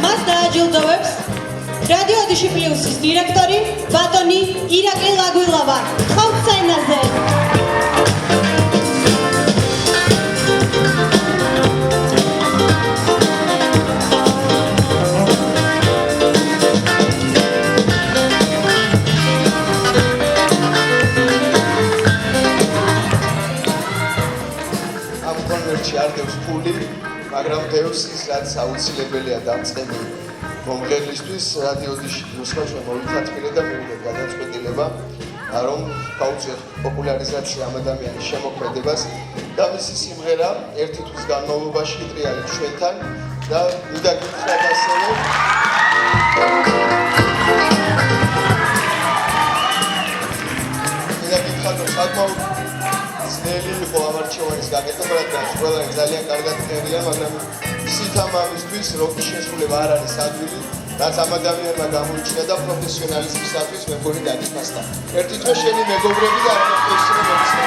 მას დააჯილდოვებს რადიო ოდიში პლუსის დირექტორი ბატონი ირაკლი ლაგვილავა. ხავთ სცენაზე. არ დევს ფული, მაგრამ დევს ის, რაც აუცილებელია დამწყები მომღერლისთვის. რადიო ოდიში პლუსმა ჩვენ მოვითათმილე და მივიღეთ გადაწყვეტილება, რომ გავუწიოთ პოპულარიზაცია ამ ადამიანის შემოქმედებას და მისი სიმღერა ერთი თვის განმავლობაში იტრიალებს ჩვენთან და მინდა გითხრათ ასევე საკმაოდ ძნელი იყო ამ არჩევანის გაკეთება, რადგან ყველანი ძალიან კარგად წერია, მაგრამ სითამ ამისთვის როკის შესრულება არ არის ადვილი, რაც ამ ადამიანმა გამოიჩინა და პროფესიონალიზმისათვის მე მგონი დაგიფასდა. ერთი თვე შენი მეგობრები და არა პროფესიონალიზმი.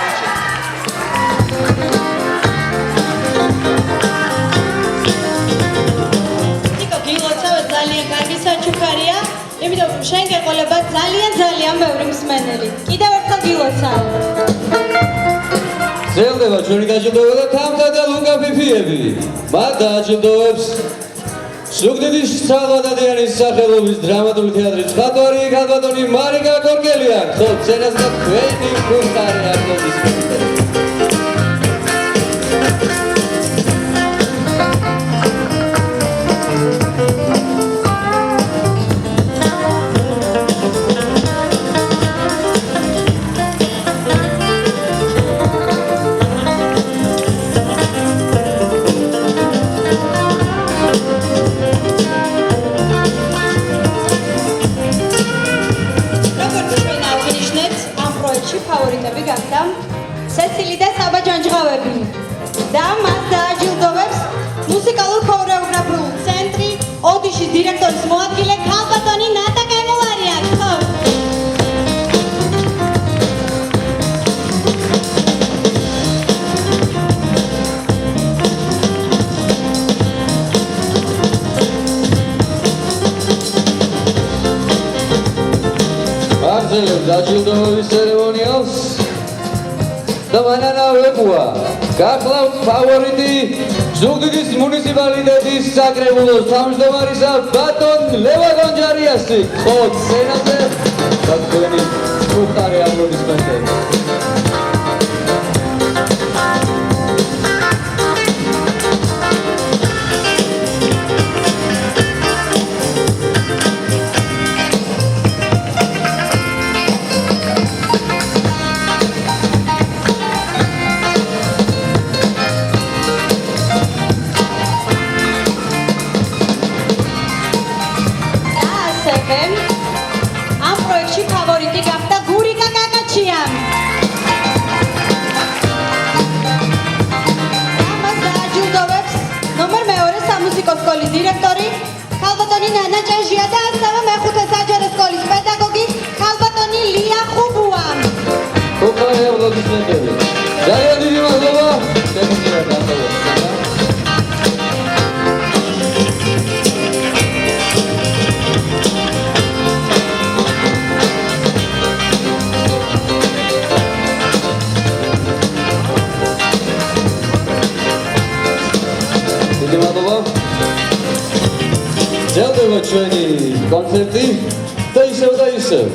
ნიკო გილოცავ ძალიან კარგი საჩუქარია, იმიტომ რომ შენ გეყოლება ძალიან ბევრი მსმენელი. კიდევ ერთხელ გილოცავ. ზელდება ჩვენი დაჯილდოვება თამთა და ლუკა ფიფიები. მათ დააჯილდოვებს ზუგდიდის სალვადადიანის სახელობის დრამატული თეატრის მხატვარი ქალბატონი მარიკა კორკელიანი. ხო, სცენაზე და თქვენი ფუტკარი აპლოდისმენტები. სეცილი და საბა ჯანჯღავები და მას დააჯილდოვებს მუსიკალურ ქორეოგრაფიულ ცენტრი ოდიშის დირექტორის მოადგილე ქალბატონი ნატა კემულარია. აგრძელებს დაჯილდოვების ცერემონიალს და მანანავებუა გახლავთ ფავორიტი ზუგდიდის მუნიციპალიტეტის საკრებულოს თავმჯდომარისა ბატონ ლევა გონჯარიასი. ხო, სცენაზე და თქვენი ფუტკარი აპლოდისმენტები. ამ პროექტში ფავორიტი გახდა გურიკა კაკაჩია. ამას დააჯილდოვებს ნომერ 2 სამუსიკო სკოლის დირექტორი ქალბატონი ნანა ჭეჟია და ასევე მეხუთე საჯარო სკოლის პედაგოგი ქალბატონი ლია ხუბუა. ფუტკარი აპლოდისმენტები. ძალიან დიდი მადლობა. შეგიძლიათ გასაგებია. ზელდება ჩვენი კონცერტი და ისევ.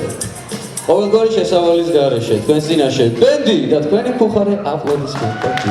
ყოველგვარი შესავალის გარეშე თქვენს წინაშე ბენდი და თქვენი ფუხარე აპლოდისმენტები.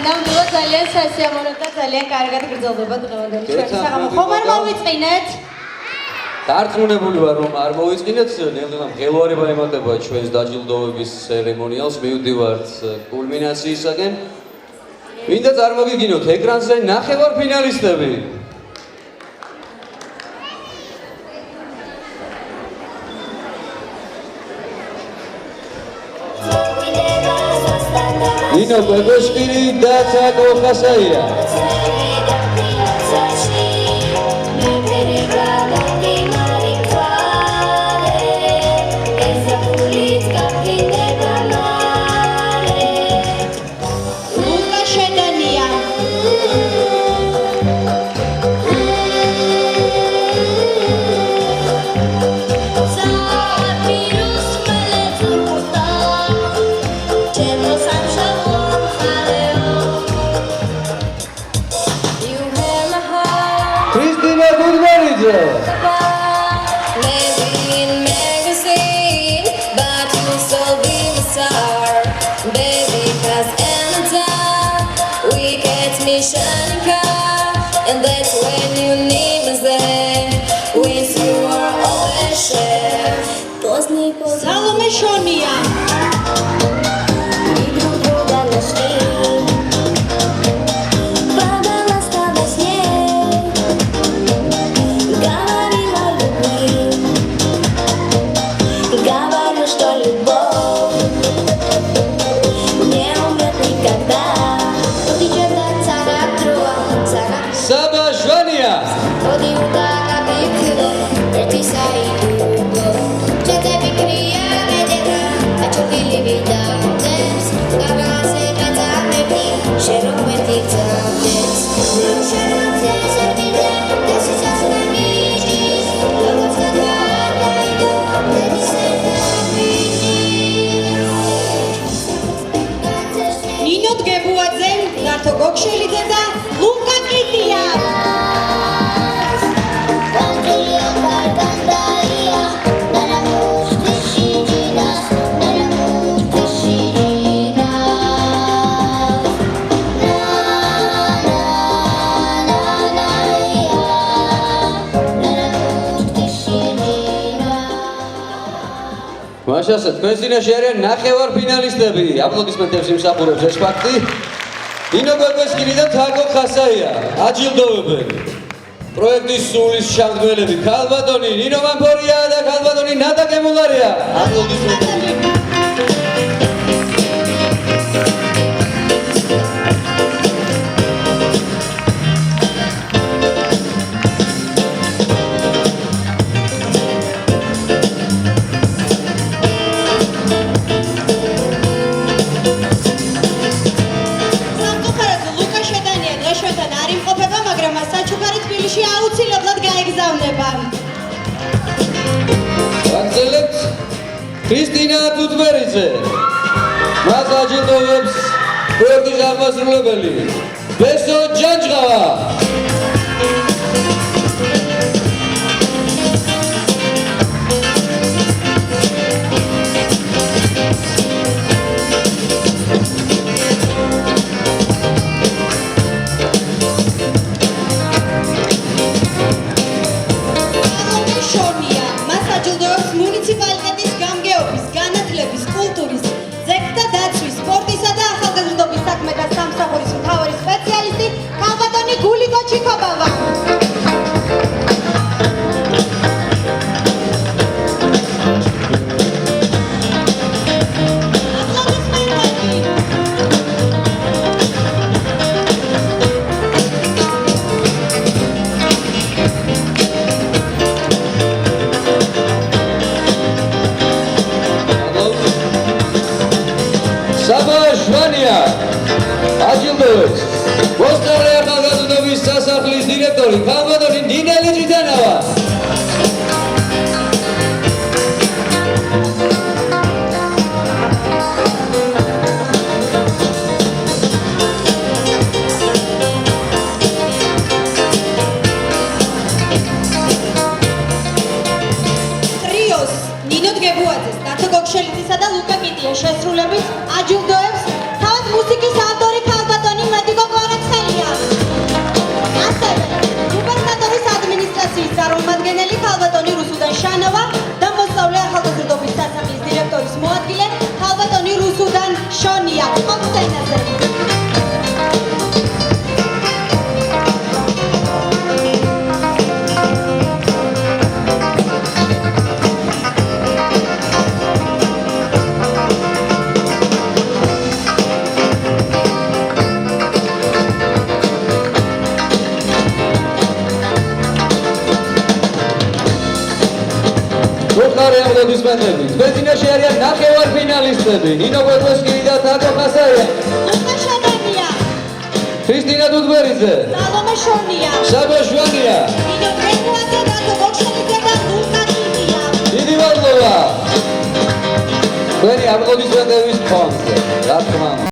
ნამდვილად ძალიან სასიამოვნო და ძალიან კარგად გრძელდება დღევანდელი ჩვენი საღამო. ხომ არ მოვიწყინეთ? დარწმუნებული ვარ რომ არ მოვიწყინეთ, ნელ-ნელა მღელვარება ემატება ჩვენს დაჯილდოვების ცერემონიალს, მივდივართ კულმინაციისაკენ. მინდა წარმოგიდგინოთ ეკრანზე ნახევარფინალისტები. ნინო ბებეშკინი და ცაკო ხასაია. ლუკა შედანია. ქრისტინა გუდმარიძე. And that's when you need me there. With you are always share. სალომე შონია. საბა შვანია. ნინო დგებუაძე, ნართო გოგშელიძე და ლუკა კიტია. მაშასა თქვენს წინაშე არიან ნახევარფინალისტები. აპლოდისმენტებს იმსახურებს ეს ფაქტი. ნინო ბებეშკინი და თაკო ხასაია აჯილდოვებენ. პროექტის სულის შემქმნელები ქალბატონი ნინო მამფორია და ქალბატონი ნატა კემულარია. აპლოდისმენტები. სამწუხაროდ ლუკა შედანია დღეშვენთან არ იმყოფება, მაგრამ მას საჩუქარი თბილისში აუცილებლად გაეგზავნება. ვაგრძელებთ ქრისტინა გუდმარიძე. მას აჯილდოვებს პროექტის აღმასრულებელი ბესო ჯანჯღავა. სალომე შონია. მას აჯილდოვებს მუნიციპალიტეტის გამგეობის, განათლების, კულტურის, ძეგლთა დაცვის, სპორტისა და ახალგაზრდობის საქმეთა სამსახურის მთავარი სპეციალისტი ქალბატონი გულიკო ჩიქობავა. საბა შვანია აჯილდოვებს მოსწავლე ახალგაზრდობის სასახლის დირექტორი ქალბატონი ნინელი ჯიტანავა. ტრიოს ნინო დგებუაძეს, ნათო გოგშელიძისა და ლუკა კიტია შესრულებით აჯილდოებს თავად მუსიკის ავტორი ქალბატონი აპლოდისმენტები. თქვენ წინაშე არიან ნახევარფინალისტები. ნინო კვეკვესკი და თაკო ხასაია. ლუკა შადანია, ქრისტინა დუდბერიძე. სალომე შონია, საბა შვანია. ნინო ბრენკუაძე, დათო ბოქშალიძე და ლუკა ტივია. დიდი მადლობა. თქვენი აპლოდისმენტების ფონზე. რა თქმა უნდა.